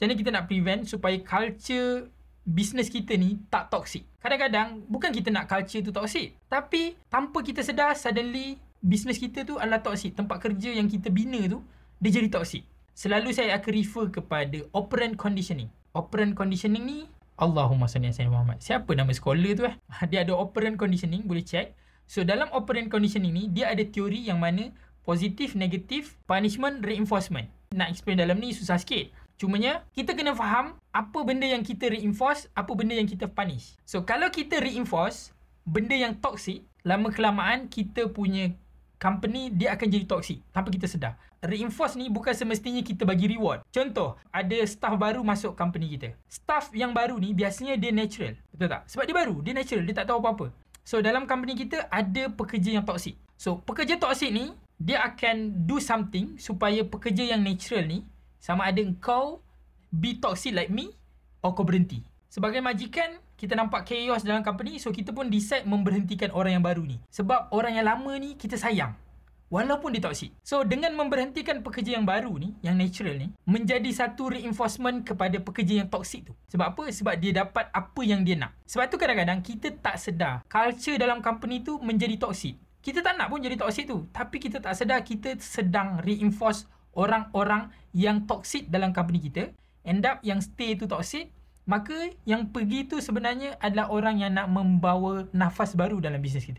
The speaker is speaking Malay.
Macam mana kita nak prevent supaya culture business kita ni tak toxic. Kadang-kadang bukan kita nak culture tu toxic, tapi tanpa kita sedar, suddenly business kita tu adalah toxic. Tempat kerja yang kita bina tu dia jadi toxic. Selalu saya akan refer kepada operant conditioning. Operant conditioning ni, Allahumma salli ala Sayyidina Muhammad. Siapa nama scholar tu Dia ada operant conditioning, boleh check. So dalam operant conditioning ni, dia ada teori yang mana positif, negatif, punishment, reinforcement. Nak explain dalam ni susah sikit. Cumanya kita kena faham apa benda yang kita reinforce, apa benda yang kita punish. So kalau kita reinforce benda yang toxic, lama kelamaan kita punya company dia akan jadi toxic tanpa kita sedar. Reinforce ni bukan semestinya kita bagi reward. Contoh, ada staff baru masuk company kita. Staff yang baru ni biasanya dia natural. Betul tak? Sebab dia baru, dia natural, dia tak tahu apa-apa. So dalam company kita ada pekerja yang toxic. So pekerja toxic ni dia akan do something supaya pekerja yang natural ni, sama ada kau be toxic like me or kau berhenti. Sebagai majikan, kita nampak chaos dalam company, so kita pun decide memberhentikan orang yang baru ni. Sebab orang yang lama ni kita sayang, walaupun dia toxic. So dengan memberhentikan pekerja yang baru ni, yang natural ni, menjadi satu reinforcement kepada pekerja yang toxic tu. Sebab apa? Sebab dia dapat apa yang dia nak. Sebab tu kadang-kadang kita tak sedar culture dalam company tu menjadi toxic. Kita tak nak pun jadi toxic tu, tapi kita tak sedar kita sedang reinforce orang-orang yang toxic dalam company kita. End up yang stay tu toxic, maka yang pergi tu sebenarnya adalah orang yang nak membawa nafas baru dalam bisnes kita.